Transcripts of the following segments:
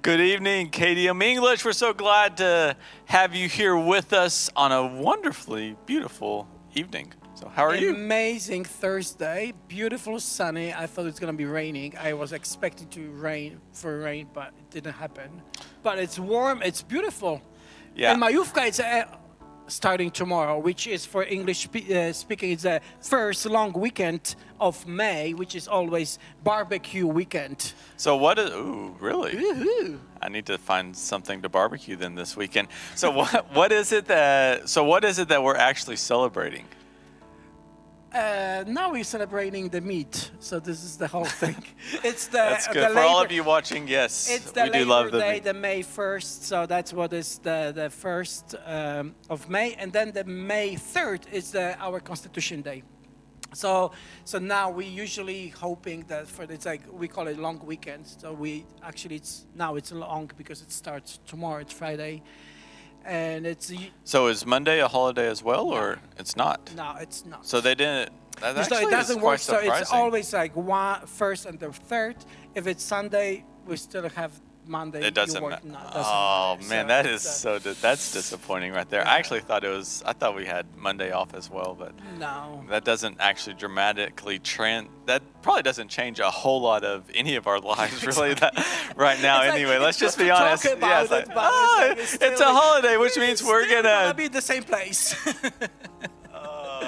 Good evening, KDM English. We're so glad to have you here with us on a wonderfully beautiful evening. So how are you? Amazing Thursday, beautiful sunny. I thought it was going to be raining. I was expecting rain, but it didn't happen. But it's warm, it's beautiful. Yeah. And Majówka is starting tomorrow, which is for English speaking, it's the first long weekend of May, which is always barbecue weekend. So what is, ooh, really? Woohoo. I need to find something to barbecue then this weekend. So what is it that we're actually celebrating? Now we're celebrating the meat, so this is the whole thing. It's the That's good. For all of you watching, yes, it's the we do love the Day, meat. the May 1st, so that's what is the 1st of May, and then the May 3rd is our Constitution Day. So now we usually hoping that it's like we call it long weekend. So it's long because it starts tomorrow. It's Friday. And So is Monday a holiday as well, or it's not? No, it's not. So they didn't. That actually it doesn't is work. quite So surprising. it's always like first and the third. If it's Sunday, we still have Monday. It doesn't matter. Oh man, that is that's disappointing right there. I actually thought I thought we had Monday off as well, but no. That doesn't actually dramatically that probably doesn't change a whole lot of any of our lives really right now. Anyway, let's just be honest. It's a holiday, which means we're gonna be in the same place.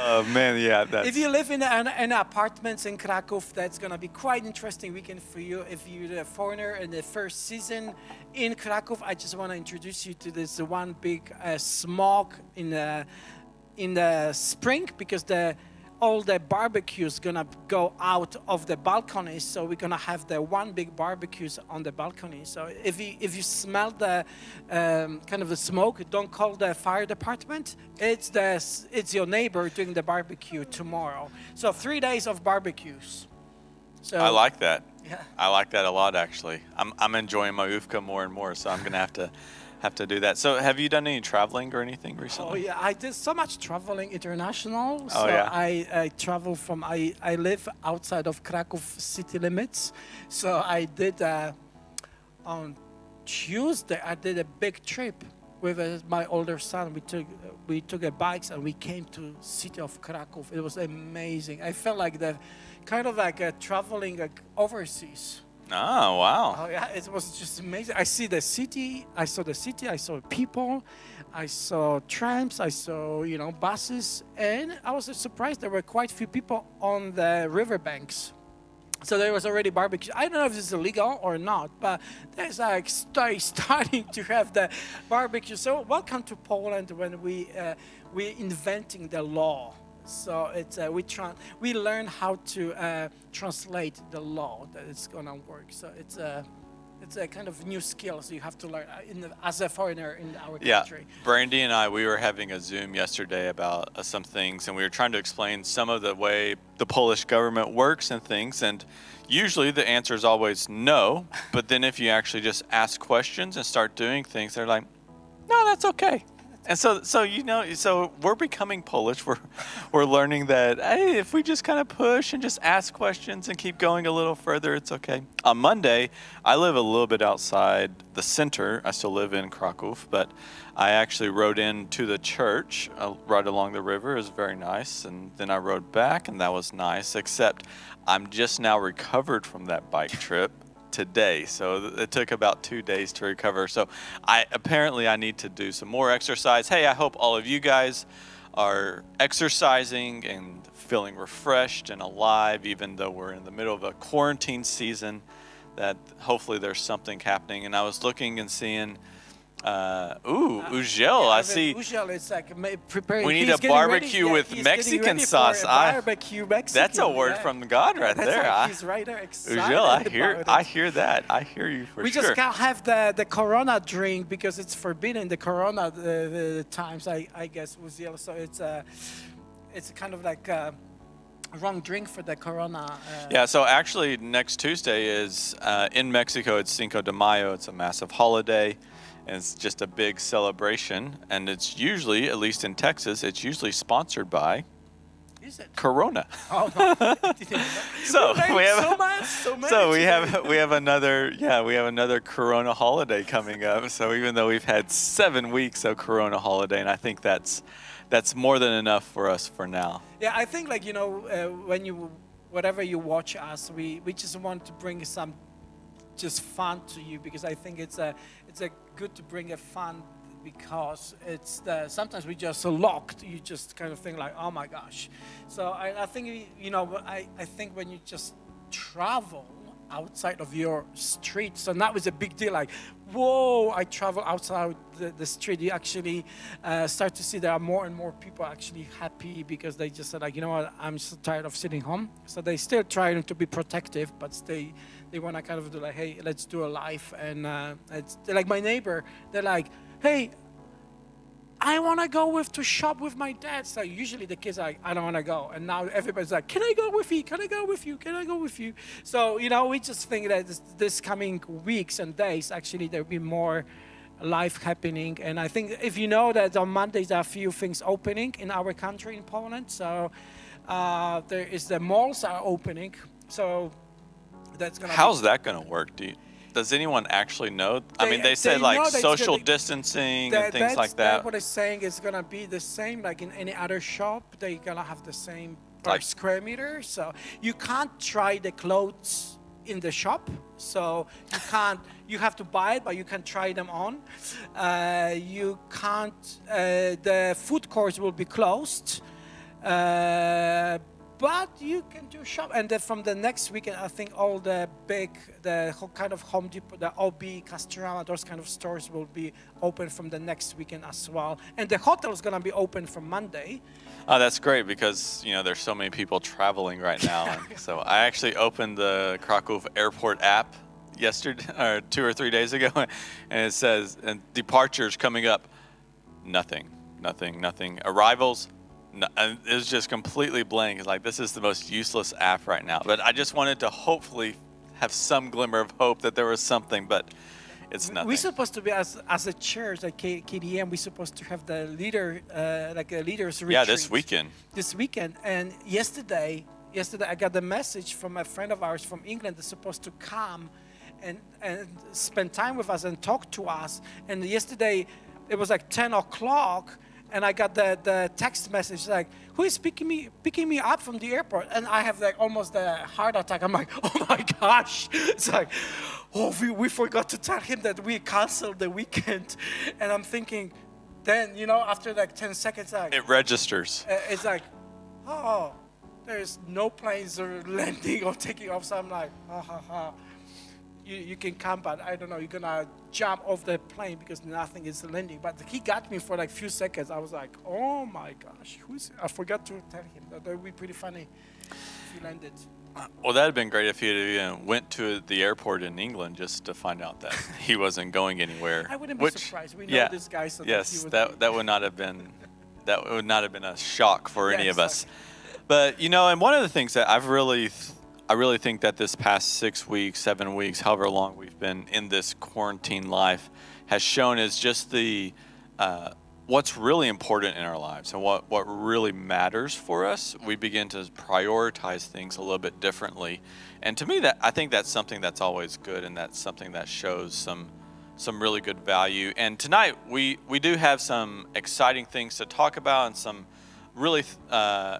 Oh man, yeah. If you live in apartments in Kraków, that's gonna be quite interesting weekend for you. If you're a foreigner in the first season in Kraków, I just want to introduce you to this one big smog in the spring, because all the barbecues gonna go out of the balconies, so we're gonna have the one big barbecues on the balcony. So if you smell the kind of the smoke, don't call the fire department. It's your neighbor doing the barbecue tomorrow. So 3 days of barbecues. So I like that. Yeah. I like that a lot actually. I'm enjoying Majówka more and more, so I'm gonna have to do that. So have you done any traveling or anything recently? Oh yeah, I did so much traveling international. So yeah. I travel I live outside of Kraków city limits. So I did on Tuesday I did a big trip with my older son. We took a bikes and we came to city of Kraków. It was amazing. I felt like traveling overseas. Oh, wow. Oh yeah, it was just amazing. I saw the city, I saw people, I saw trams, I saw, buses, and I was surprised there were quite a few people on the riverbanks. So there was already barbecue. I don't know if this is illegal or not, but there's starting to have the barbecue. So welcome to Poland when we're inventing the law. So it's we learn how to translate the law that it's gonna work. So it's a kind of new skill. So you have to learn as a foreigner in our country. Yeah, Brandy and we were having a Zoom yesterday about some things, and we were trying to explain some of the way the Polish government works and things. And usually the answer is always no. But then if you actually just ask questions and start doing things, they're like, no, that's okay. And so we're becoming Polish. We're learning that, hey, if we just kind of push and just ask questions and keep going a little further, it's okay. On Monday, I live a little bit outside the center. I still live in Kraków, but I actually rode into the church right along the river. It was very nice. And then I rode back, and that was nice, except I'm just now recovered from that bike trip today, so it took about 2 days to recover. So I need to do some more exercise. Hey, I hope all of you guys are exercising and feeling refreshed and alive, even though we're in the middle of a quarantine season, that hopefully there's something happening. And I was looking and seeing Ujiel. I see. Ujiel is like preparing. We need a barbecue with Mexican sauce. Barbecue Mexican. That's a word from God right there. He's right there excited. Ujiel, I hear that. I hear you for sure. We just can't have the Corona drink because it's forbidden. The Corona times, I guess, Ujiel. So it's kind of like a wrong drink for the Corona. Yeah. So actually, next Tuesday is in Mexico. It's Cinco de Mayo. It's a massive holiday. And it's just a big celebration, and it's usually, at least in Texas, it's usually sponsored by is it? Corona. Oh, no. So we have so many so today. we have another Corona holiday coming up. So even though we've had 7 weeks of Corona holiday, and I think that's more than enough for us for now. Yeah, I think like whatever you watch us, we just want to bring some just fun to you, because I think it's a good to bring a fun, because sometimes we just so locked, you just kind of think like, oh my gosh. So I think I think when you just travel outside of your street, so now it's a big deal, like, whoa, I travel outside the street, you actually start to see there are more and more people actually happy, because they just said like, you know what, I'm so tired of sitting home. So they still trying to be protective, but they want to kind of do like, hey, let's do a life. And it's like my neighbor, they're like, hey, I want to go to shop with my dad. So usually the kids are like, I don't want to go. And now everybody's like, can I go with you? Can I go with you? Can I go with you? So, we just think that this coming weeks and days, actually, there'll be more life happening. And I think if you know that on Mondays there are a few things opening in our country, in Poland. So there is the malls are opening. So that's going to How's that going to work? Does anyone actually know? I mean, they said like social distancing and things like that. What they're saying is going to be the same like in any other shop. They're going to have the same per square meter. So you can't try the clothes in the shop. So you have to buy it, but you can try them on. You can't, the food courts will be closed. But you can do shop, and then from the next weekend, I think all the whole kind of Home Depot, the OB, Castorama, those kind of stores will be open from the next weekend as well. And the hotel is gonna be open from Monday. Oh, that's great, because there's so many people traveling right now. And so I actually opened the Krakow Airport app yesterday, or 2 or 3 days ago, and it says, and departures coming up, nothing. Arrivals. No, and it was just completely blank. It's like, this is the most useless app right now. But I just wanted to hopefully have some glimmer of hope that there was something, but it's nothing. We're supposed to be, as a church, like KDM, we're supposed to have the leaders retreat. Yeah, this weekend. And yesterday I got a message from a friend of ours from England that's supposed to come and spend time with us and talk to us. And yesterday it was like 10 o'clock. And I got the text message like, who is picking me up from the airport? And I have like almost a heart attack. I'm like, oh my gosh. It's like, oh, we forgot to tell him that we canceled the weekend. And I'm thinking, then, after like 10 seconds, like, it registers. It's like, oh, there's no planes are landing or taking off. So I'm like, You can come, but I don't know, you're gonna jump off the plane because nothing is landing. But he got me for like few seconds. I was like, oh my gosh, I forgot to tell him. That would be pretty funny if he landed. Well, that'd have been great if he had went to the airport in England just to find out that he wasn't going anywhere. I wouldn't be surprised. We know this guy, so yes, that would not have been a shock for any of us. But and one of the things that I really think that this past 6 weeks, 7 weeks, however long we've been in this quarantine life, has shown is just the what's really important in our lives and what really matters for us. We begin to prioritize things a little bit differently, and to me, I think that's something that's always good, and that's something that shows some really good value. And tonight we do have some exciting things to talk about, and some really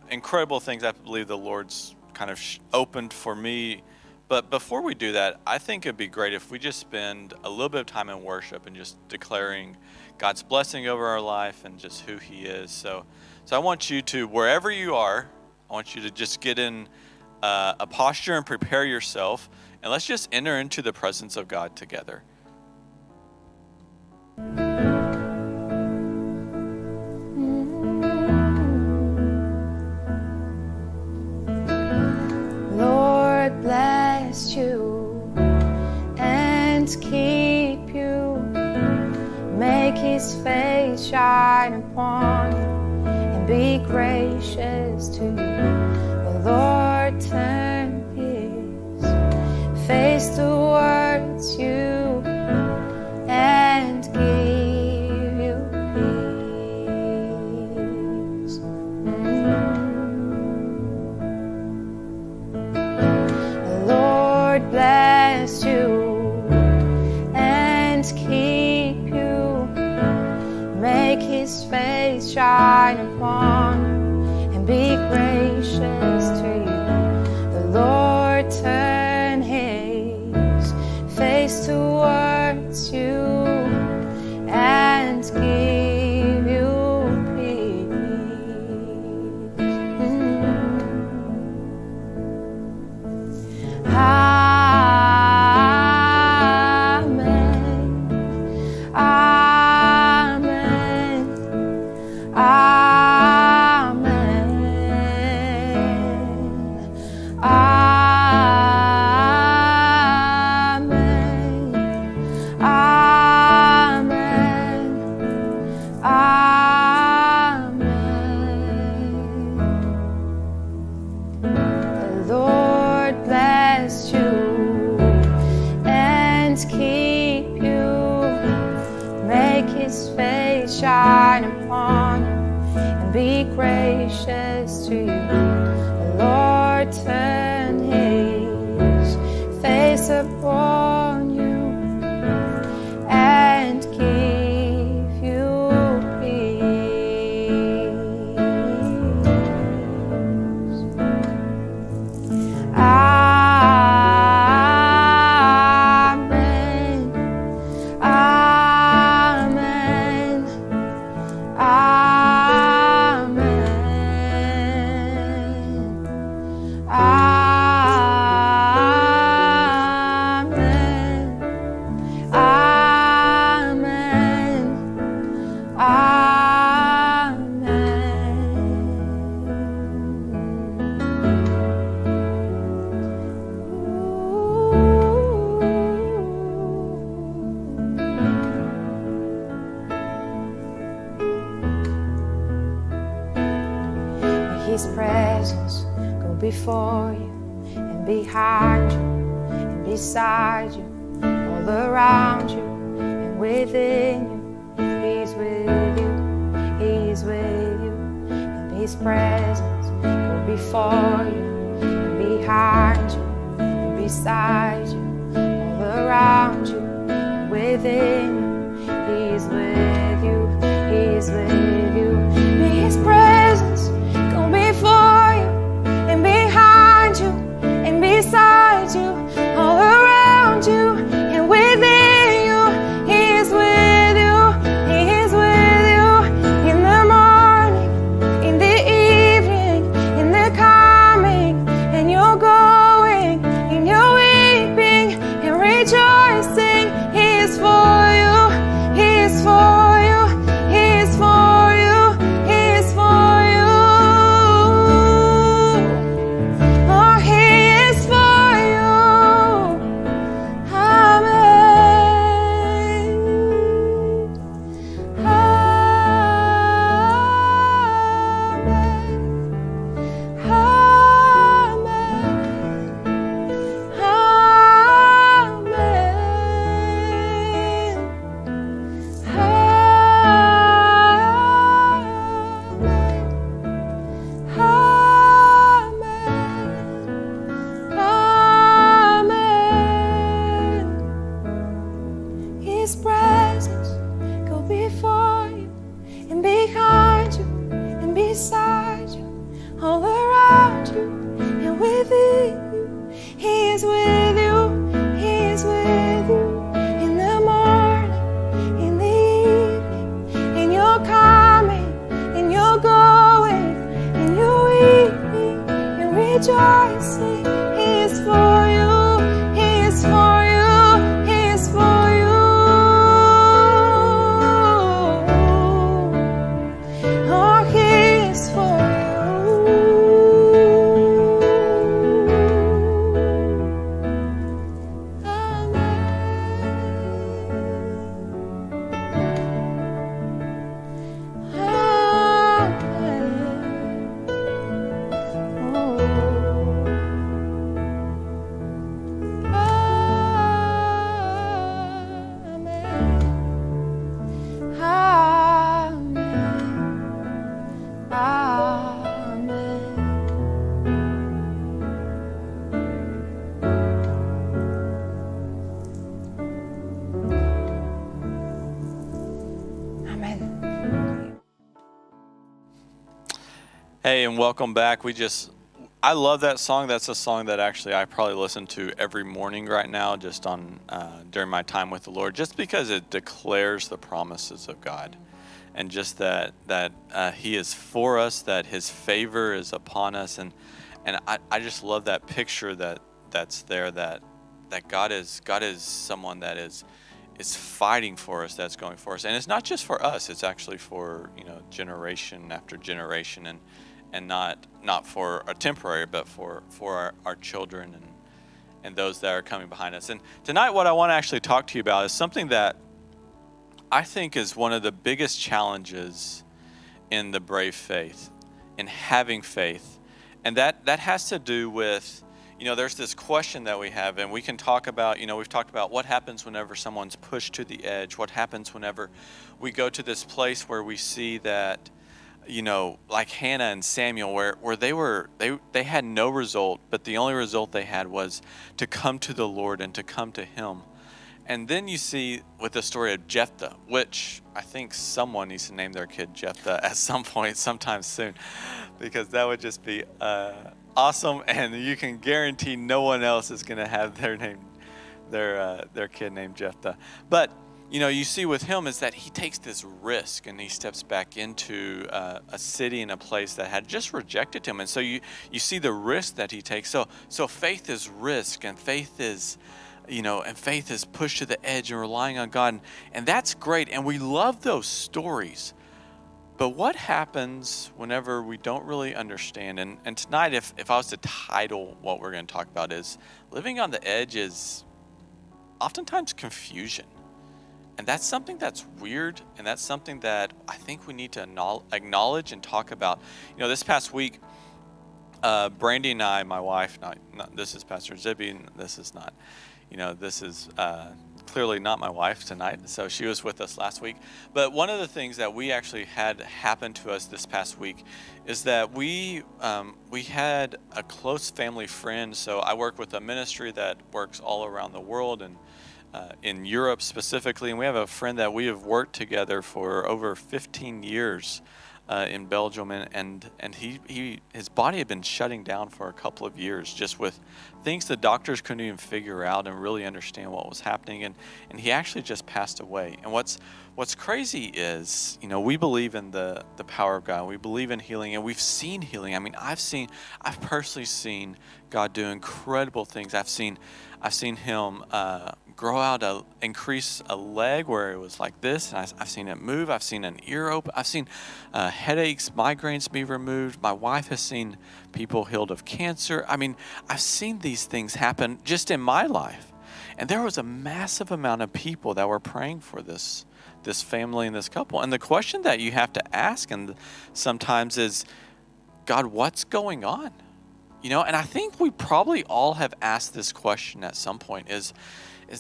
incredible things I believe the Lord's kind of opened for me. But before we do that, I think it'd be great if we just spend a little bit of time in worship and just declaring God's blessing over our life and just who He is. So I want you to, wherever you are, I want you to just get in a posture and prepare yourself, and let's just enter into the presence of God together. Bless you and keep you, make His face shine upon you and be gracious to you. The Lord turn His face towards you and give you peace. and keep you. Make His face shine upon you and be gracious to you. The Lord turn His face towards you and give you peace. Shine upon you and be gracious to you. The Lord turn His face upon you and give you peace. Amen. Amen. His presence go before you and behind you and beside you, all around you and within you. He's with you, He's with you. And His presence go before you and behind you and beside you, all around you and within you. He's with you, He's with you. May His presence go before you and behind you and beside you, all around you and within you. He is with you, He is with you in the morning, in the evening, in the coming, and you're going, and you're weeping and rejoicing. He is for you, He is for you, He is for you, He is for you. Oh, He is for you. Amen. His presence go before you and behind you and beside you, all around you and within you. He is with you, He is with you in the morning, in the evening, in your coming, in your going, in your weeping and rejoicing. He is for you, He is for you, He is for you. Hey, and welcome back. I love that song. That's a song that actually I probably listen to every morning right now, just on during my time with the Lord, just because it declares the promises of God, and just that He is for us, that His favor is upon us, and I just love that picture that's there, that God is someone that is fighting for us, that's going for us, and it's not just for us. It's actually for generation after generation, and not for a temporary, but for our children and those that are coming behind us. And tonight, what I want to actually talk to you about is something that I think is one of the biggest challenges in the brave faith, in having faith, and that has to do with, there's this question that we have, and we can talk about, we've talked about what happens whenever someone's pushed to the edge, what happens whenever we go to this place where we see that, like Hannah and Samuel, where they had no result, but the only result they had was to come to the Lord and to come to Him. And then you see with the story of Jephthah, which I think someone needs to name their kid Jephthah at some point, sometime soon, because that would just be awesome, and you can guarantee no one else is going to have their kid named Jephthah. But you see with him is that he takes this risk, and he steps back into a city and a place that had just rejected him. And so you see the risk that he takes. So faith is risk, and faith is, faith is pushed to the edge and relying on God. And that's great. And we love those stories. But what happens whenever we don't really understand? And tonight, if I was to title what we're going to talk about, is living on the edge is oftentimes confusion. And that's something that's weird, and that's something that I think we need to acknowledge and talk about. This past week, Brandy and I, my wife, not this is Pastor Zibby, and this is not, this is clearly not my wife tonight, so she was with us last week. But one of the things that we actually had happen to us this past week is that we had a close family friend. So I work with a ministry that works all around the world, and in Europe specifically, and we have a friend that we have worked together for over 15 years in Belgium, and his body had been shutting down for a couple of years, just with things the doctors couldn't even figure out and really understand what was happening, and he actually just passed away. And what's crazy is, we believe in the power of God. We believe in healing, and we've seen healing. I mean, I've personally seen God do incredible things. I've seen Him increase a leg where it was like this, and I've seen it move. I've seen an ear open. I've seen headaches, migraines be removed. My wife has seen people healed of cancer. I mean, I've seen these things happen just in my life. And there was a massive amount of people that were praying for this family and this couple. And the question that you have to ask and sometimes is, God, what's going on? And I think we probably all have asked this question at some point, is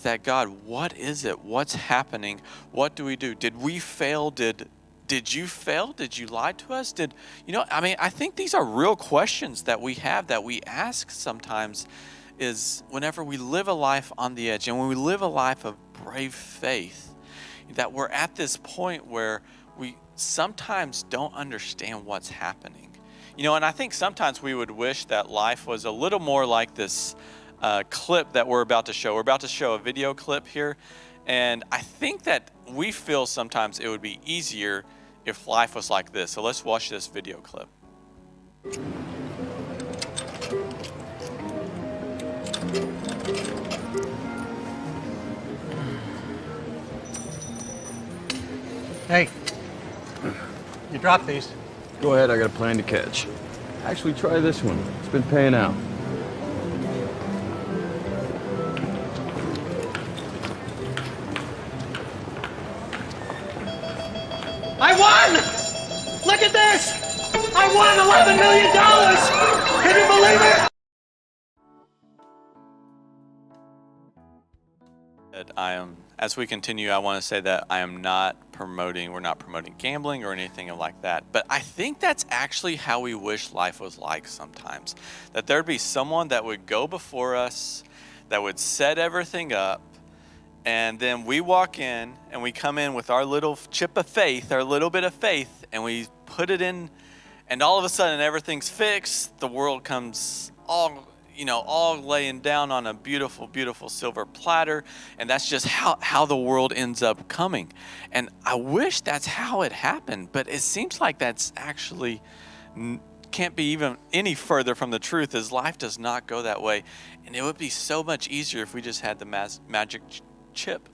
that, God, what is it? What's happening? What do we do? Did we fail? Did you fail? Did you lie to us? I think these are real questions that we have, that we ask sometimes, is whenever we live a life on the edge, and when we live a life of brave faith, that we're at this point where we sometimes don't understand what's happening. And I think sometimes we would wish that life was a little more like this clip that we're about to show. We're about to show a video clip here, and I think that we feel sometimes it would be easier if life was like this. So let's watch this video clip. Hey, you dropped these. Go ahead, I got a plan to catch. Actually, try this one. It's been paying out. I won! Look at this! I won $11 million! Can you believe it? As we continue, I want to say that we're not promoting gambling or anything like that. But I think that's actually how we wish life was like sometimes. That there'd be someone that would go before us, that would set everything up, and then we walk in and we come in with our little chip of faith, our little bit of faith, and we put it in And all of a sudden everything's fixed. The world comes all laying down on a beautiful, beautiful silver platter. And that's just how the world ends up coming. And I wish that's how it happened, but it seems like that's actually can't be even any further from the truth, as life does not go that way. And it would be so much easier if we just had the magic chip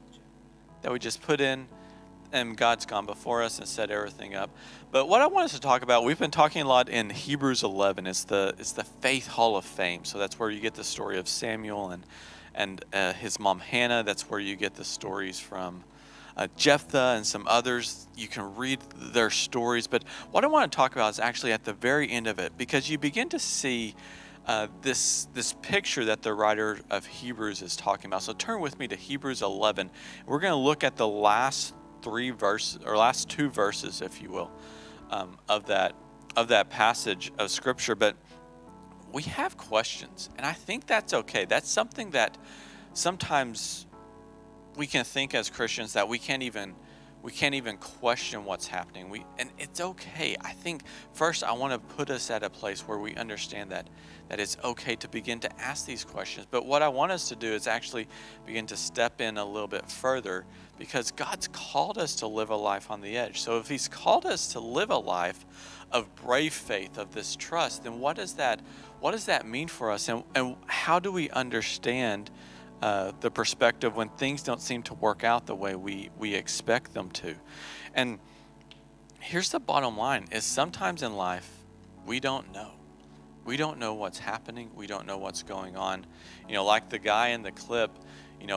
that we just put in, and God's gone before us and set everything up. But what I want us to talk about, we've been talking a lot in Hebrews 11. It's the Faith Hall of Fame. So that's where you get the story of Samuel and his mom Hannah. That's where you get the stories from Jephthah and some others. You can read their stories. But what I want to talk about is actually at the very end of it, because you begin to see this picture that the writer of Hebrews is talking about. So turn with me to Hebrews 11. We're going to look at the last two verses, if you will, of that passage of Scripture. But we have questions, and I think that's okay. That's something that sometimes we can think as Christians that we can't even question what's happening. And it's okay. I think first I want to put us at a place where we understand that it's okay to begin to ask these questions. But what I want us to do is actually begin to step in a little bit further, because God's called us to live a life on the edge. So if He's called us to live a life of brave faith, of this trust, then what does that mean for us? And how do we understand the perspective when things don't seem to work out the way we expect them to? And here's the bottom line, is sometimes in life we don't know. We don't know what's happening. We don't know what's going on. Like the guy in the clip,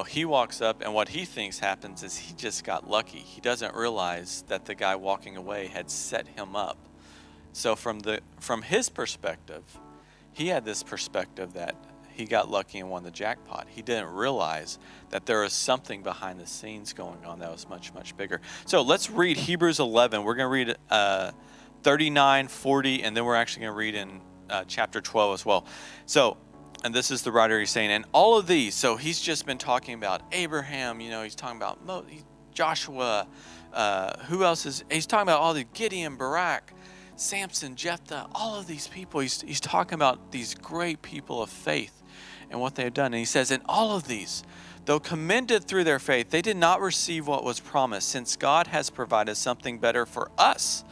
he walks up, and what he thinks happens is he just got lucky. He doesn't realize that the guy walking away had set him up. So from his perspective, he had this perspective that he got lucky and won the jackpot. He didn't realize that there was something behind the scenes going on that was much, much bigger. So let's read Hebrews 11. We're going to read 39, 40, and then we're actually going to read in chapter 12 as well. So, and this is the writer, he's saying, and all of these, so he's just been talking about Abraham, he's talking about Joshua, who else he's talking about all the Gideon, Barak, Samson, Jephthah, all of these people. He's talking about these great people of faith and what they have done. And he says, in all of these, though commended through their faith, they did not receive what was promised, since God has provided something better for us,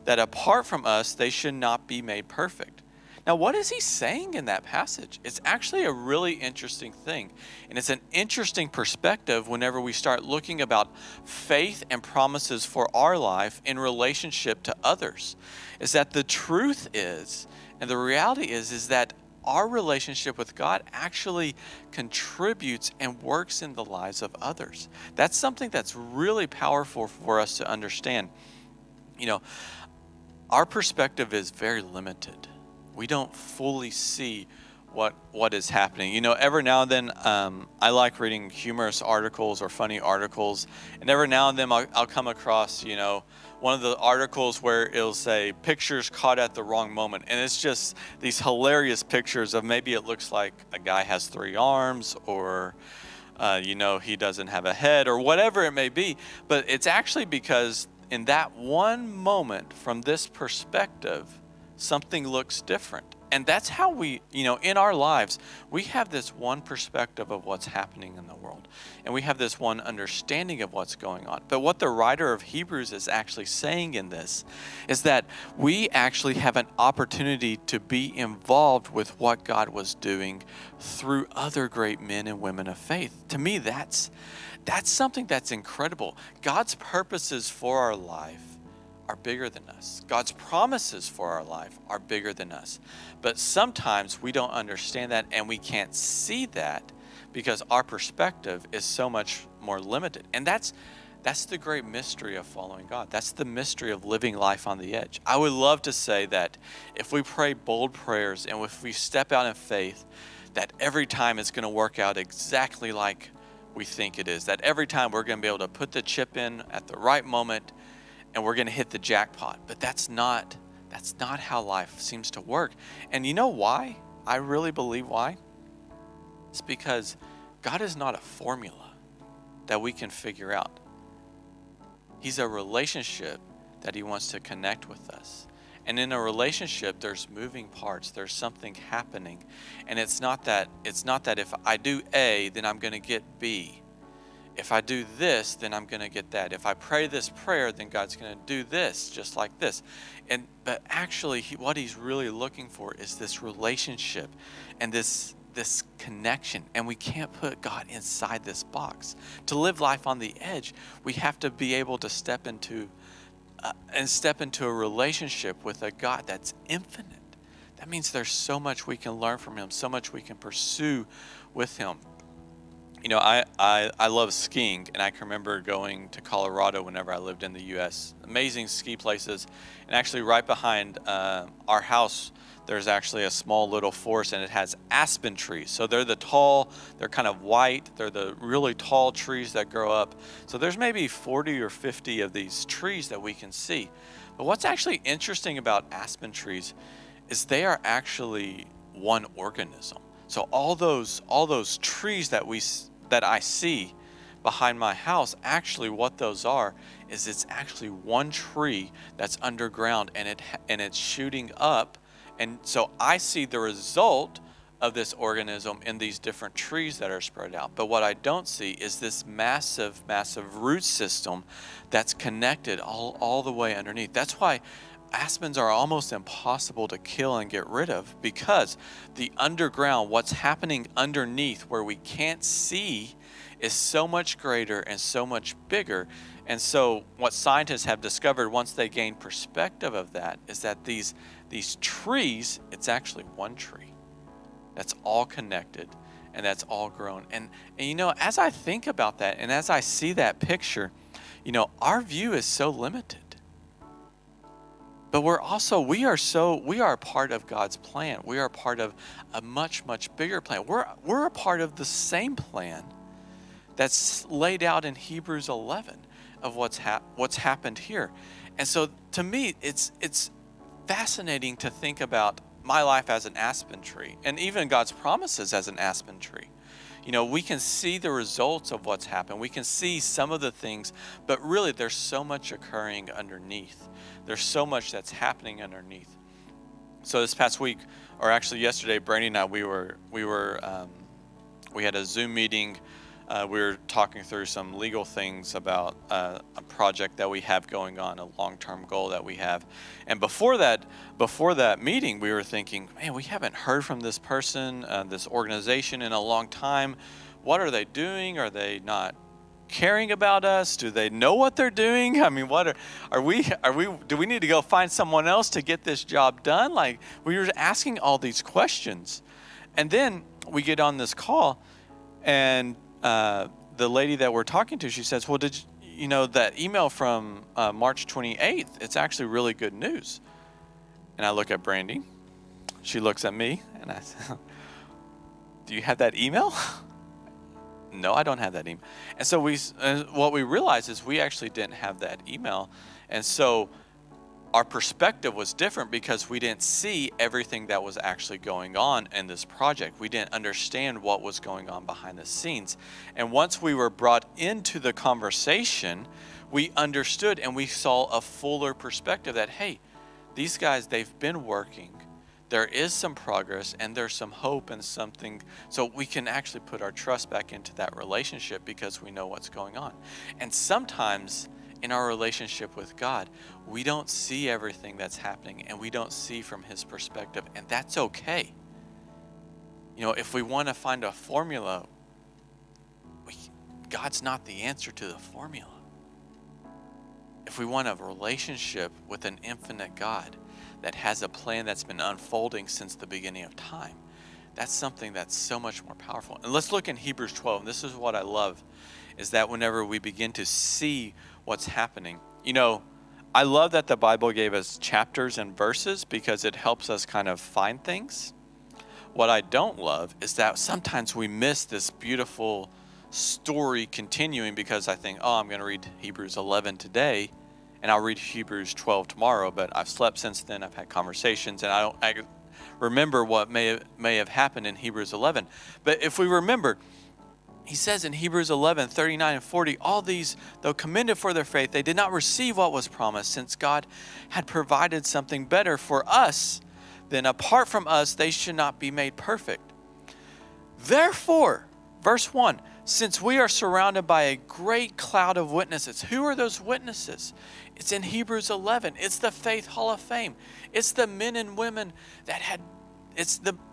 that apart from us, they should not be made perfect. Now, what is he saying in that passage? It's actually a really interesting thing. And it's an interesting perspective whenever we start looking about faith and promises for our life in relationship to others. Is that the truth is, and the reality is that our relationship with God actually contributes and works in the lives of others. That's something that's really powerful for us to understand. Our perspective is very limited. We don't fully see what is happening. Every now and then, I like reading humorous articles or funny articles, and every now and then I'll come across, one of the articles where it'll say pictures caught at the wrong moment, and it's just these hilarious pictures of maybe it looks like a guy has 3 arms, or he doesn't have a head, or whatever it may be. But it's actually because in that one moment, from this perspective, something looks different. And that's how we, in our lives, we have this one perspective of what's happening in the world. And we have this one understanding of what's going on. But what the writer of Hebrews is actually saying in this is that we actually have an opportunity to be involved with what God was doing through other great men and women of faith. To me, that's something that's incredible. God's purposes for our life are bigger than us. God's promises for our life are bigger than us. But sometimes we don't understand that, and we can't see that because our perspective is so much more limited. And that's the great mystery of following God. That's the mystery of living life on the edge. I would love to say that if we pray bold prayers and if we step out in faith, that every time it's going to work out exactly like we think it is. That every time we're going to be able to put the chip in at the right moment and we're going to hit the jackpot. But that's not how life seems to work. And you know why? I really believe why. It's because God is not a formula that we can figure out. He's a relationship that He wants to connect with us. And in a relationship, there's moving parts. There's something happening. And it's not that if I do A, then I'm going to get B. If I do this, then I'm going to get that. If I pray this prayer, then God's going to do this, just like this. But actually, what he's really looking for is this relationship and this connection. And we can't put God inside this box. To live life on the edge, we have to be able to step into a relationship with a God that's infinite. That means there's so much we can learn from him, so much we can pursue with him. You know, I love skiing, and I can remember going to Colorado whenever I lived in the U.S. Amazing ski places. And actually right behind our house, there's actually a small little forest, and it has aspen trees. So they're kind of white. They're the really tall trees that grow up. So there's maybe 40 or 50 of these trees that we can see. But what's actually interesting about aspen trees is they are actually one organism. So all those trees that I see behind my house, actually what those are is it's actually one tree that's underground, and it's shooting up. And so I see the result of this organism in these different trees that are spread out. But what I don't see is this massive, massive root system that's connected all the way underneath. That's why aspens are almost impossible to kill and get rid of, because the underground, what's happening underneath where we can't see, is so much greater and so much bigger. And so what scientists have discovered once they gain perspective of that is that these trees, it's actually one tree that's all connected and that's all grown. And you know, as I think about that and as I see that picture, you know, our view is so limited. But we are part of God's plan. We are part of a much, much bigger plan. We're a part of the same plan that's laid out in Hebrews 11 of what's happened here. And so to me, it's fascinating to think about my life as an aspen tree, and even God's promises as an aspen tree. You know, we can see the results of what's happened. We can see some of the things, but really there's so much occurring underneath. There's so much that's happening underneath. So this past week, or actually yesterday, Brandy and I, we had a Zoom meeting. We were talking through some legal things about a project that we have going on, a long-term goal that we have. And before that meeting, we were thinking, man, we haven't heard from this person, this organization in a long time. What are they doing? Are they not caring about us? Do they know what they're doing? I mean, do we need to go find someone else to get this job done? Like, we were asking all these questions. And then we get on this call, and the lady that we're talking to, she says, well, did you know that email from March 28th? It's actually really good news. And I look at Brandy. She looks at me, and I said, do you have that email? No, I don't have that email. And so what we realized is we actually didn't have that email. And so our perspective was different because we didn't see everything that was actually going on in this project. We didn't understand what was going on behind the scenes. And once we were brought into the conversation, we understood and we saw a fuller perspective that, hey, these guys, they've been working. There is some progress and there's some hope and something. So we can actually put our trust back into that relationship because we know what's going on. And sometimes in our relationship with God, we don't see everything that's happening and we don't see from his perspective, and that's okay. You know, if we want to find a formula, God's not the answer to the formula. If we want a relationship with an infinite God that has a plan that's been unfolding since the beginning of time, that's something that's so much more powerful. And let's look in Hebrews 12. And this is what I love, is that whenever we begin to see what's happening, you know, I love that the Bible gave us chapters and verses because it helps us kind of find things. What I don't love is that sometimes we miss this beautiful story continuing because I think, oh, I'm going to read Hebrews 11 today and I'll read Hebrews 12 tomorrow, but I've slept since then. I've had conversations and I remember what may have happened in Hebrews 11. But if we remember, He says in Hebrews 11, 39 and 40, all these, though commended for their faith, they did not receive what was promised, since God had provided something better for us, then apart from us, they should not be made perfect. Therefore, verse 1, since we are surrounded by a great cloud of witnesses. Who are those witnesses? It's in Hebrews 11. It's the Faith Hall of Fame. It's the men and women that had,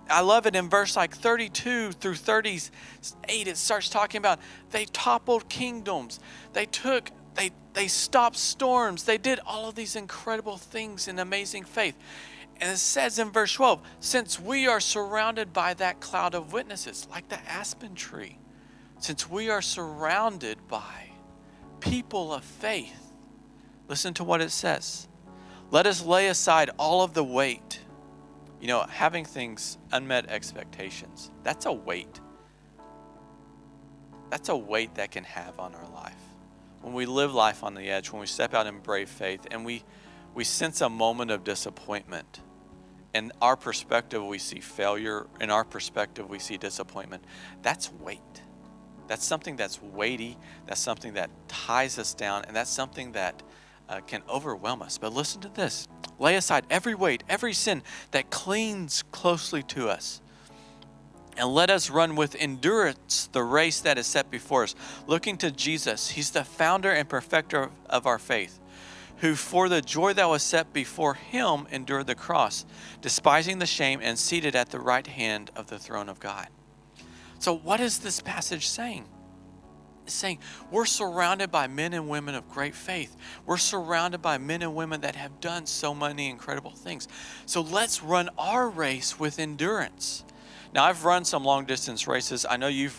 I love it in verse like 32 through 38. It starts talking about they toppled kingdoms. They stopped storms. They did all of these incredible things in amazing faith. And it says in verse 12, since we are surrounded by that cloud of witnesses, like the aspen tree, since we are surrounded by people of faith, listen to what it says. Let us lay aside all of the weight. You know, having things, unmet expectations, that's a weight. That's a weight that can have on our life. When we live life on the edge, when we step out in brave faith and we sense a moment of disappointment. In our perspective, we see failure. In our perspective, we see disappointment. That's weight. That's something that's weighty. That's something that ties us down. And that's something that can overwhelm us. But listen to this. Lay aside every weight, every sin that clings closely to us. And let us run with endurance the race that is set before us, looking to Jesus. He's the founder and perfecter of our faith, who for the joy that was set before him endured the cross, despising the shame, and seated at the right hand of the throne of God. So what is this passage saying? It's saying we're surrounded by men and women of great faith. We're surrounded by men and women that have done so many incredible things. So let's run our race with endurance. Now, I've run some long distance races. I know you've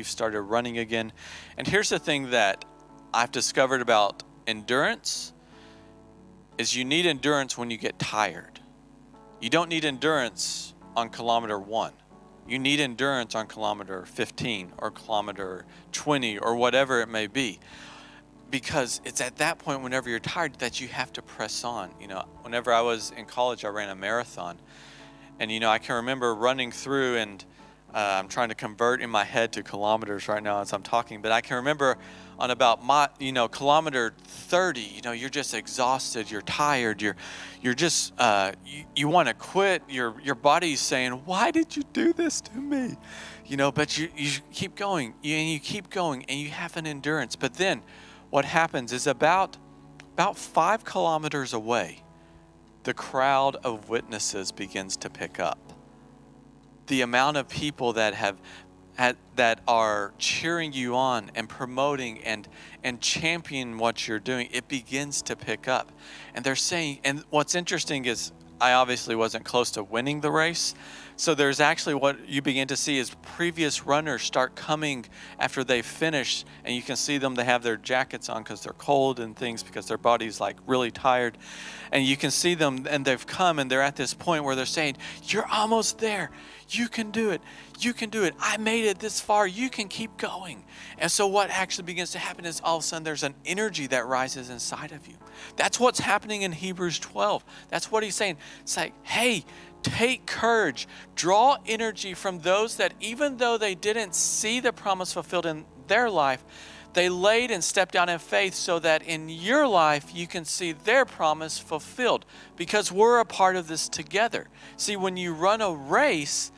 started running again. And here's the thing that I've discovered about endurance is you need endurance when you get tired. You don't need endurance on kilometer 1. You need endurance on kilometer 15 or kilometer 20 or whatever it may be. Because it's at that point, whenever you're tired, that you have to press on. You know, whenever I was in college, I ran a marathon. And, you know, I can remember running through, and I'm trying to convert in my head to kilometers right now as I'm talking. But I can remember on about kilometer 30, you're just exhausted, you're tired, you're just, you want to quit. Your body's saying, why did you do this to me? But you keep going, and you keep going, and you have an endurance. But then what happens is about 5 kilometers away, the crowd of witnesses begins to pick up. The amount of people that are cheering you on and promoting and championing what you're doing, it begins to pick up. And they're saying, and what's interesting is I obviously wasn't close to winning the race. So there's actually what you begin to see is previous runners start coming after they finish, and you can see them, they have their jackets on because they're cold and things because their body's like really tired. And you can see them, and they've come, and they're at this point where they're saying, you're almost there. You can do it. You can do it. I made it this far. You can keep going. And so what actually begins to happen is all of a sudden there's an energy that rises inside of you. That's what's happening in Hebrews 12. That's what he's saying. It's like, hey, take courage. Draw energy from those that even though they didn't see the promise fulfilled in their life, they laid and stepped out in faith so that in your life you can see their promise fulfilled, because we're a part of this together. See, when you run a race,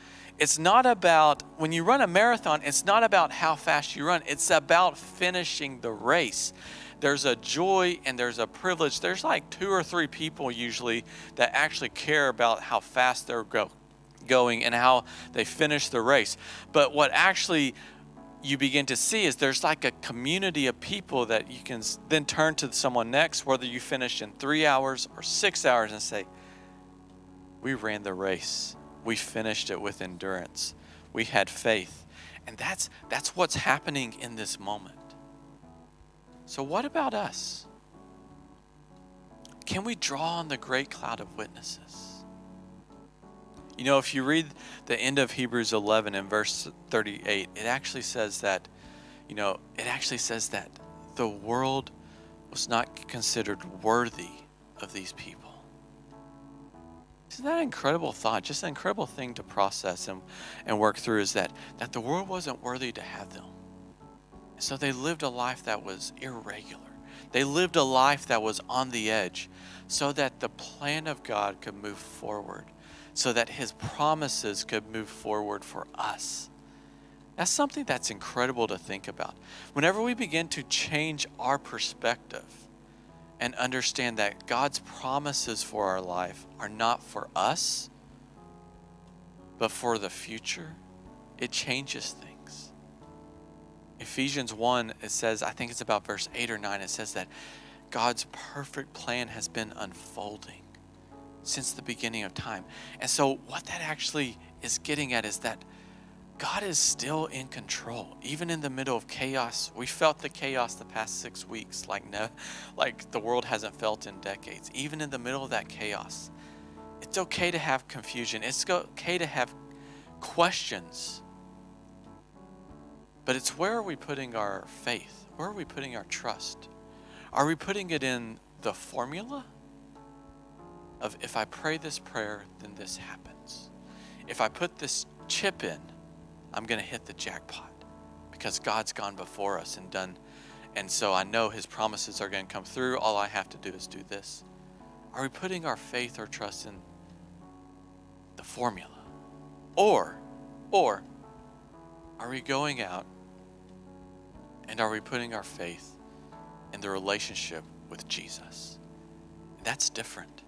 when you run a marathon, it's not about how fast you run. It's about finishing the race. There's a joy and there's a privilege. There's like 2 or 3 people usually that actually care about how fast they're going and how they finish the race. But what actually you begin to see is there's like a community of people that you can then turn to someone next, whether you finish in 3 hours or 6 hours, and say, we ran the race. We finished it with endurance. We had faith. And that's what's happening in this moment. So what about us? Can we draw on the great cloud of witnesses? If you read the end of Hebrews 11 in verse 38, it actually says that, the world was not considered worthy of these people. Isn't that an incredible thought? Just an incredible thing to process and work through, is that the world wasn't worthy to have them. So they lived a life that was irregular. They lived a life that was on the edge so that the plan of God could move forward, so that his promises could move forward for us. That's something that's incredible to think about. Whenever we begin to change our perspective and understand that God's promises for our life are not for us, but for the future, it changes things. Ephesians 1, it says, I think it's about verse 8 or 9, it says that God's perfect plan has been unfolding since the beginning of time. And so what that actually is getting at is that God is still in control, even in the middle of chaos. We felt the chaos the past 6 weeks, like the world hasn't felt in decades. Even in the middle of that chaos, it's okay to have confusion. It's okay to have questions. But it's, where are we putting our faith? Where are we putting our trust? Are we putting it in the formula of, if I pray this prayer, then this happens? If I put this chip in, I'm going to hit the jackpot because God's gone before us and done. And so I know his promises are going to come through. All I have to do is do this. Are we putting our faith or trust in the formula? Or are we going out and are we putting our faith in the relationship with Jesus? That's different,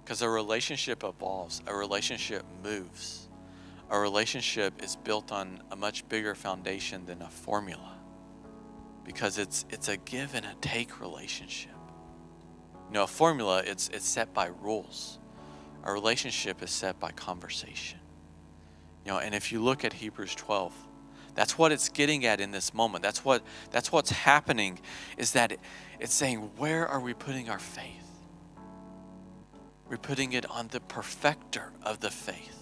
because a relationship evolves, a relationship moves. A relationship is built on a much bigger foundation than a formula, because it's a give and a take relationship. You know, a formula, it's set by rules. A relationship is set by conversation. You know, and if you look at Hebrews 12, that's what it's getting at in this moment. That's what's happening, is that it's saying, where are we putting our faith? We're putting it on the perfecter of the faith.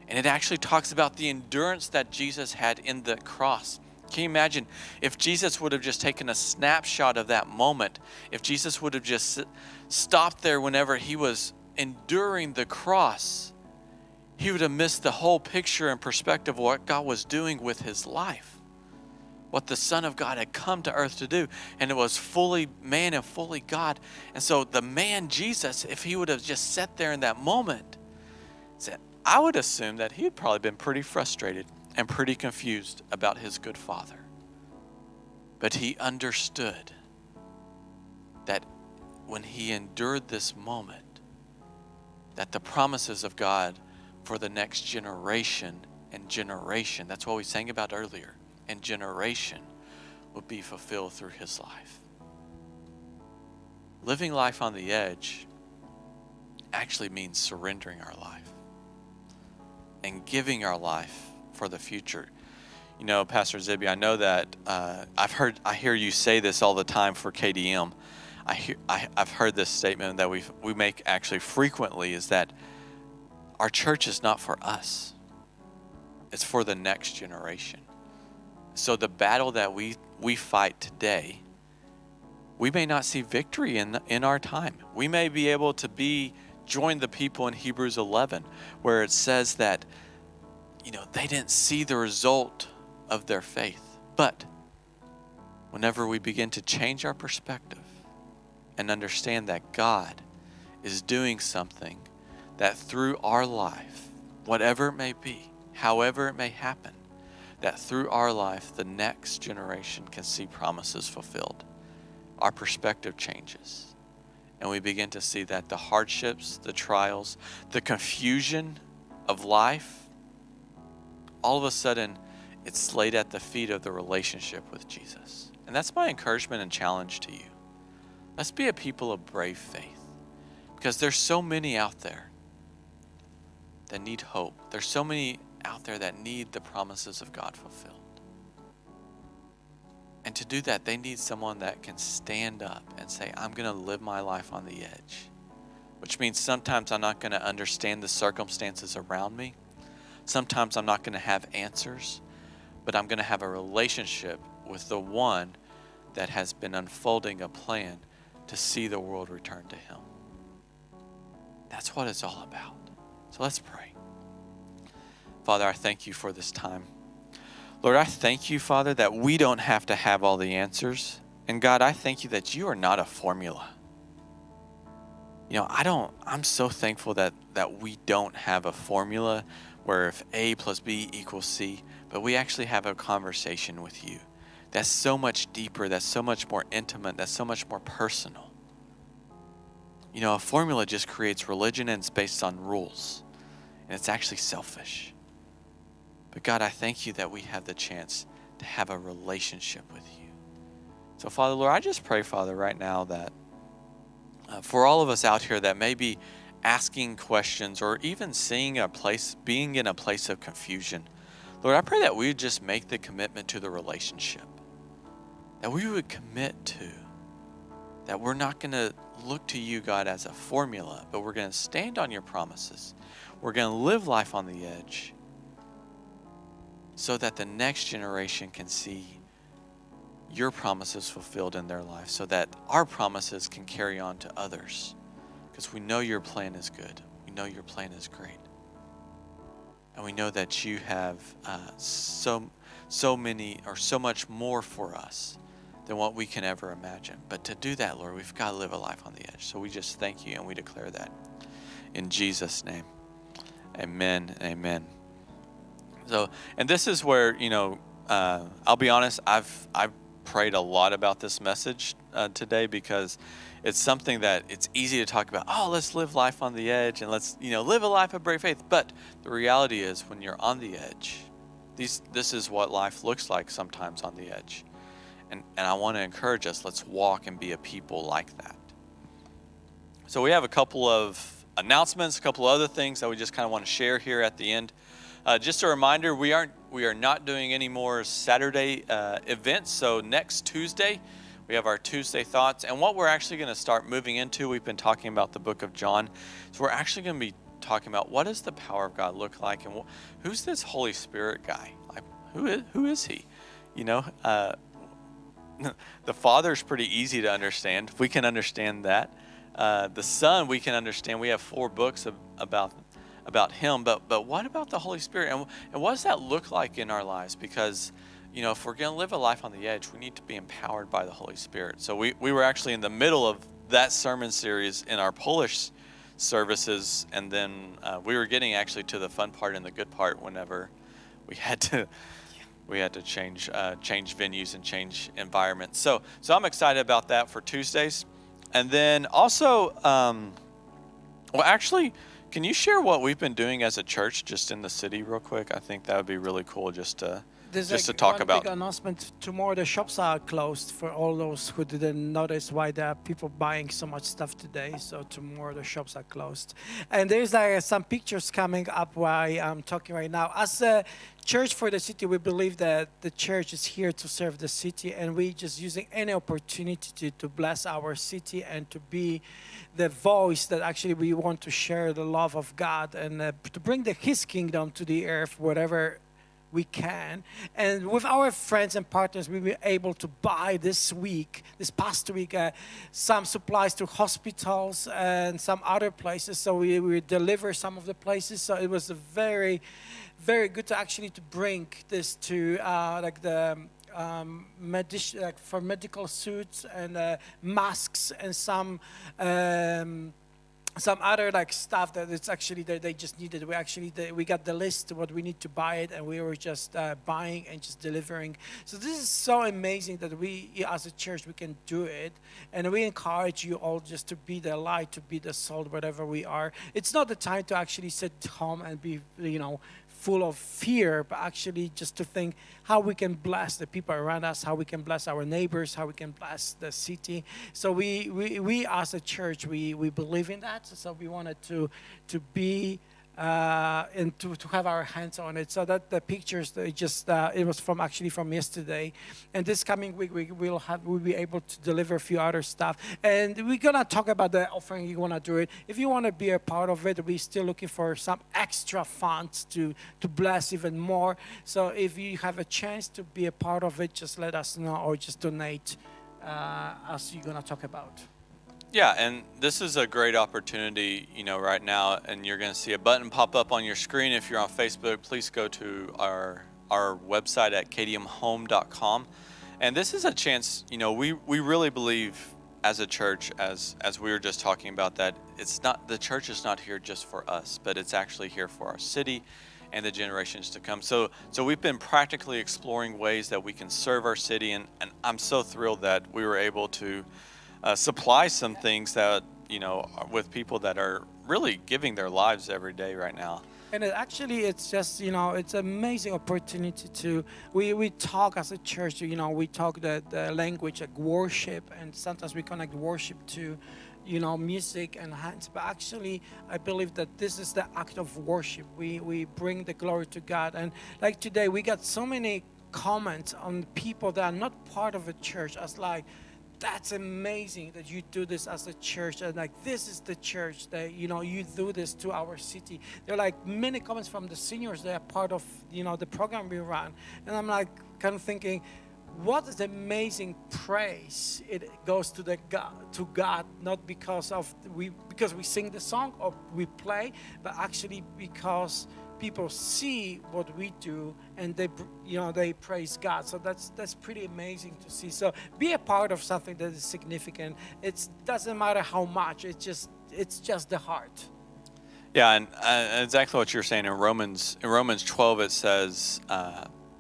And it actually talks about the endurance that Jesus had in the cross. Can you imagine if Jesus would have just taken a snapshot of that moment, if Jesus would have just stopped there whenever he was enduring the cross, he would have missed the whole picture and perspective of what God was doing with his life, what the Son of God had come to earth to do. And it was fully man and fully God. And so the man Jesus, if he would have just sat there in that moment, said, I would assume that he had probably been pretty frustrated and pretty confused about his good Father. But he understood that when he endured this moment, that the promises of God for the next generation and generation, that's what we sang about earlier, and generation would be fulfilled through his life. Living life on the edge actually means surrendering our life and giving our life for the future. You know, Pastor Zibby, I know that I hear you say this all the time for KDM. I've heard this statement that we make actually frequently, is that our church is not for us. It's for the next generation. So the battle that we fight today, we may not see victory in our time. We may be able to join the people in Hebrews 11, where it says that, you know, they didn't see the result of their faith. But whenever we begin to change our perspective and understand that God is doing something, that through our life, whatever it may be, however it may happen, that through our life, the next generation can see promises fulfilled, our perspective changes. And we begin to see that the hardships, the trials, the confusion of life, all of a sudden, it's laid at the feet of the relationship with Jesus. And that's my encouragement and challenge to you. Let's be a people of brave faith, because there's so many out there that need hope. There's so many out there that need the promises of God fulfilled. And to do that, they need someone that can stand up and say, I'm going to live my life on the edge. Which means sometimes I'm not going to understand the circumstances around me. Sometimes I'm not going to have answers. But I'm going to have a relationship with the one that has been unfolding a plan to see the world return to him. That's what it's all about. So let's pray. Father, I thank you for this time. Lord, I thank you, Father, that we don't have to have all the answers. And God, I thank you that you are not a formula. I'm so thankful that we don't have a formula where if A plus B equals C, but we actually have a conversation with you. That's so much deeper, that's so much more intimate, that's so much more personal. A formula just creates religion and it's based on rules. And it's actually selfish. But God, I thank you that we have the chance to have a relationship with you. So Father, Lord, I just pray, Father, right now that for all of us out here that may be asking questions or even being in a place of confusion, Lord, I pray that we would just make the commitment to the relationship. That we would commit to that we're not going to look to you, God, as a formula, but we're going to stand on your promises. We're going to live life on the edge so that the next generation can see your promises fulfilled in their life, so that our promises can carry on to others. Because we know your plan is good. We know your plan is great. And we know that you have so much more for us than what we can ever imagine. But to do that, Lord, we've got to live a life on the edge. So we just thank you and we declare that in Jesus' name. Amen and amen. So, and this is where, I'll be honest, I've prayed a lot about this message today, because it's something that it's easy to talk about. Oh, let's live life on the edge and let's, live a life of brave faith. But the reality is, when you're on the edge, this is what life looks like sometimes on the edge. And I want to encourage us, let's walk and be a people like that. So we have a couple of announcements, a couple of other things that we just kind of want to share here at the end. Just a reminder, we are not doing any more Saturday events. So next Tuesday, we have our Tuesday Thoughts. And what we're actually going to start moving into, we've been talking about the book of John. So we're actually going to be talking about, what does the power of God look like? And who's this Holy Spirit guy? Like, who is he? The Father's pretty easy to understand. We can understand that. The Son, we can understand. We have 4 books about him, but what about the Holy Spirit? And what does that look like in our lives? Because, if we're going to live a life on the edge, we need to be empowered by the Holy Spirit. So we were actually in the middle of that sermon series in our Polish services, and then we were getting actually to the fun part and the good part whenever we had to change venues and change environments. So I'm excited about that for Tuesdays. And then also, can you share what we've been doing as a church just in the city real quick? I think that would be really cool just to talk about. Big announcement. Tomorrow the shops are closed for all those who didn't notice why there are people buying so much stuff today. So tomorrow the shops are closed. And there's some pictures coming up while I'm talking right now. As a church for the city, we believe that the church is here to serve the city, and we just using any opportunity to bless our city and to be the voice that actually we want to share the love of God and to bring His kingdom to the earth wherever we can. And with our friends and partners, we were able to buy this past week, some supplies to hospitals and some other places. So we deliver some of the places. So it was a very, very good to actually to bring this to for medical suits and masks and some other stuff that it's actually that they just needed. We got the list what we need to buy it, and we were just buying and just delivering. So this is so amazing that we as a church we can do it, and we encourage you all just to be the light, to be the salt wherever we are. It's not the time to actually sit home and be full of fear, but actually just to think how we can bless the people around us, how we can bless our neighbors, how we can bless the city. So we as a church, we believe in that. So we wanted to be and to have our hands on it. So that the pictures, it was from yesterday. And this coming week, we'll be able to deliver a few other stuff. And we're going to talk about the offering. You want to do it. If you want to be a part of it, we're still looking for some extra funds to bless even more. So if you have a chance to be a part of it, just let us know or just donate as you're going to talk about. Yeah, and this is a great opportunity, right now, and you're going to see a button pop up on your screen. If you're on Facebook, please go to our our website at kdmhome.com. And this is a chance, we really believe as a church, as we were just talking about, that the church is not here just for us, but it's actually here for our city and the generations to come. So we've been practically exploring ways that we can serve our city, and I'm so thrilled that we were able to supply some things that, with people that are really giving their lives every day right now. And it's just, it's an amazing opportunity to, we talk as a church, we talk the language like worship, and sometimes we connect worship to, music and hands. But actually, I believe that this is the act of worship. We bring the glory to God. And like today, we got so many comments on people that are not part of a church as like, that's amazing that you do this as a church, and like this is the church that you do this to our city. There are like many comments from the seniors that are part of the program we run, and I'm like kind of thinking, what is amazing praise it goes to God, not because we sing the song or we play, but actually because people see what we do and they praise God. So that's pretty amazing to see. So be a part of something that is significant. It doesn't matter how much. It's just the heart. Yeah, and exactly what you're saying in Romans 12, it says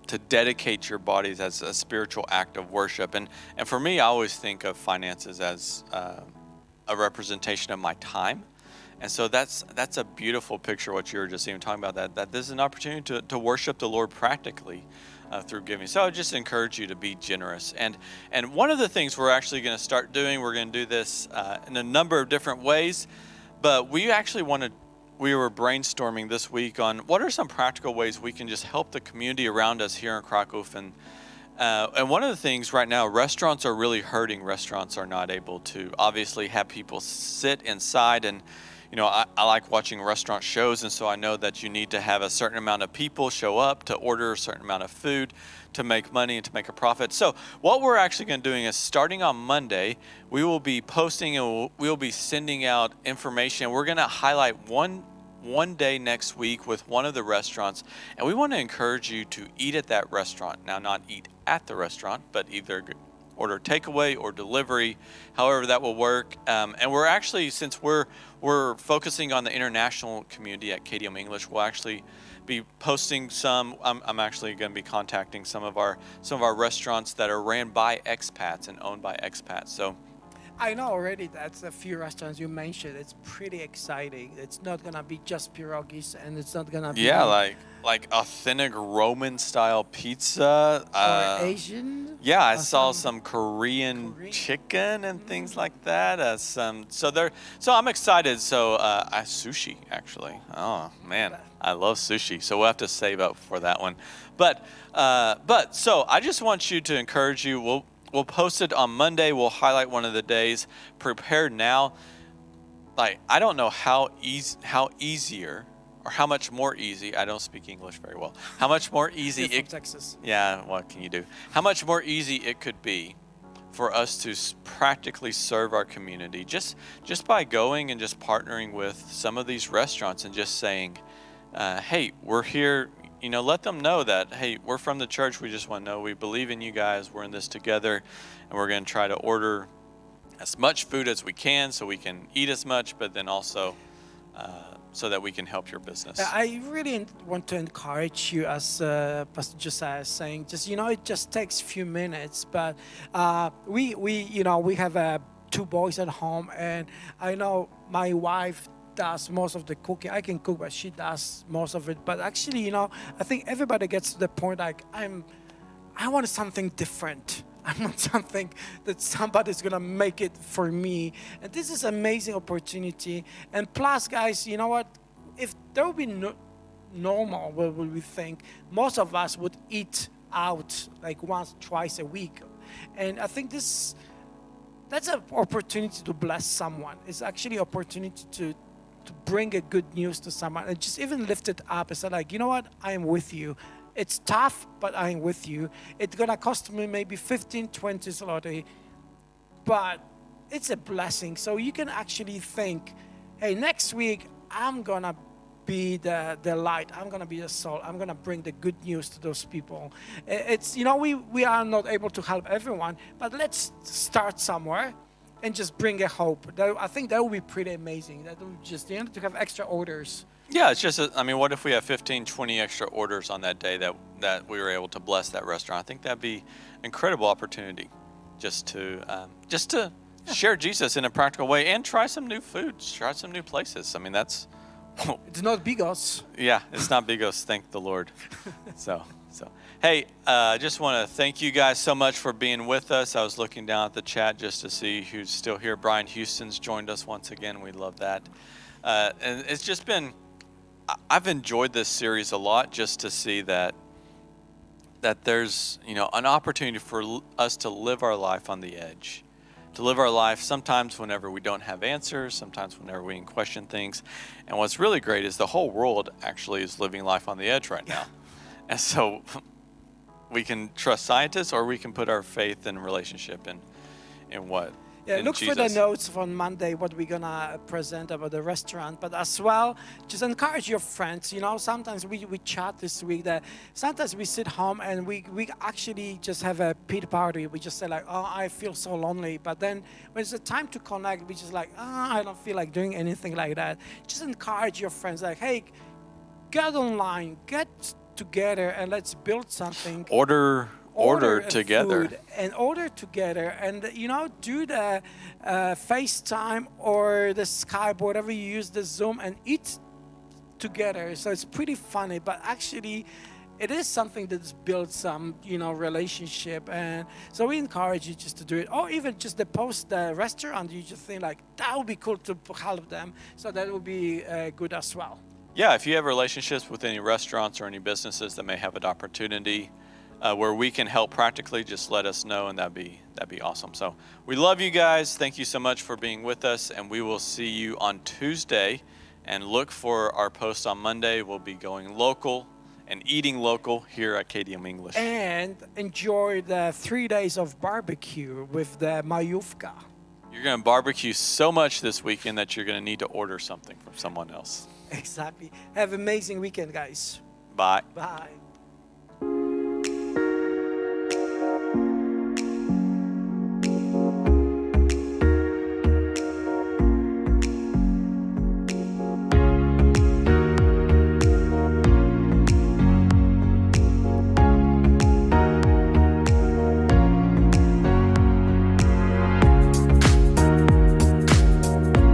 to dedicate your bodies as a spiritual act of worship. And for me, I always think of finances as a representation of my time. And so that's a beautiful picture, what you were just even talking about, that this is an opportunity to worship the Lord practically through giving. So I would just encourage you to be generous. And one of the things we're actually going to start doing, we're going to do this in a number of different ways, but we were brainstorming this week on what are some practical ways we can just help the community around us here in Krakow. And one of the things right now, restaurants are really hurting. Restaurants are not able to obviously have people sit inside, and I like watching restaurant shows, and so I know that you need to have a certain amount of people show up to order a certain amount of food to make money and to make a profit. So what we're actually going to do is, starting on Monday, we will be posting and we'll be sending out information. We're going to highlight one day next week with one of the restaurants, and we want to encourage you to eat at that restaurant. Now, not eat at the restaurant, but either order takeaway or delivery, however that will work. And we're actually, since we're focusing on the international community at KDM English, we'll actually be posting some. I'm actually going to be contacting some of our restaurants that are ran by expats and owned by expats. So I know already that's a few restaurants you mentioned. It's pretty exciting. It's not gonna be just pierogies, and it's not gonna be like authentic Roman style pizza or Asian. Yeah, I saw some Korean chicken and things like that. So I'm excited. So sushi actually. Oh man, I love sushi. So we'll have to save up for that one. But so I just want you to encourage you. We'll post it on Monday. We'll highlight one of the days. Prepare now. Like, I don't know how easier or how much more easy. I don't speak English very well. How much more easy from Texas. Yeah, what can you do? How much more easy it could be for us to practically serve our community just by going and just partnering with some of these restaurants and just saying, hey, we're here. Let them know that, hey, we're from the church. We just want to know we believe in you guys. We're in this together, and we're going to try to order as much food as we can so we can eat as much, but then also so that we can help your business. I really want to encourage you, as Pastor Josiah is saying, it just takes a few minutes, but we have 2 boys at home, and I know my wife does most of the cooking. I can cook, but she does most of it. But actually, I think everybody gets to the point like, I want something different. I want something that somebody's gonna make it for me. And this is an amazing opportunity. And plus, guys, you know what? If there would be normal, what would we think? Most of us would eat out like once, twice a week. And I think that's an opportunity to bless someone. It's actually an opportunity to bring a good news to someone and just even lift it up and say like, you know what, I am with you. It's tough, but I am with you. It's gonna cost me maybe 15, 20 zloty, but it's a blessing. So you can actually think, hey, next week I'm gonna be the light. I'm gonna be the salt. I'm gonna bring the good news to those people. It's, you know, we are not able to help everyone, but let's start somewhere and just bring a hope. I think that would be pretty amazing. That would just, you know, to have extra orders. Yeah, it's just, I mean, what if we have 15, 20 extra orders on that day that we were able to bless that restaurant? I think that'd be incredible opportunity just to share Jesus in a practical way and try some new foods, try some new places. I mean, that's... It's not bigos. Yeah, it's not bigos, thank the Lord. So, hey, I just want to thank you guys so much for being with us. I was looking down at the chat just to see who's still here. Brian Houston's joined us once again. We love that. And it's just been... I've enjoyed this series a lot, just to see that there's, you know, an opportunity for us to live our life on the edge, to live our life sometimes whenever we don't have answers, sometimes whenever we question things. And what's really great is the whole world actually is living life on the edge right now. And so we can trust scientists, or we can put our faith and relationship in what? Yeah, in look Jesus. for the notes on Monday, what we're gonna present about the restaurant. But as well, just encourage your friends. You know, sometimes we chat this week that sometimes we sit home and we actually just have a pity party. We just say like, oh, I feel so lonely. But then when it's the time to connect, we just like, I don't feel like doing anything like that. Just encourage your friends like, hey, get online, get together, and let's build something. Order together. Food and order together, and you know, do the FaceTime or the Skype, whatever you use, the Zoom, and eat together. So it's pretty funny, but actually it is something that's built some, you know, relationship. And so we encourage you just to do it, or even just to post the restaurant. You just think like that would be cool to help them, so that would be good as well. Yeah, if you have relationships with any restaurants or any businesses that may have an opportunity where we can help practically, just let us know, and that'd be awesome. So we love you guys. Thank you so much for being with us, and we will see you on Tuesday. And look for our post on Monday. We'll be going local and eating local here at KDM English. And enjoy the 3 days of barbecue with the majówka. You're going to barbecue so much this weekend that you're going to need to order something from someone else. Exactly. Have an amazing weekend, guys. Bye. Bye.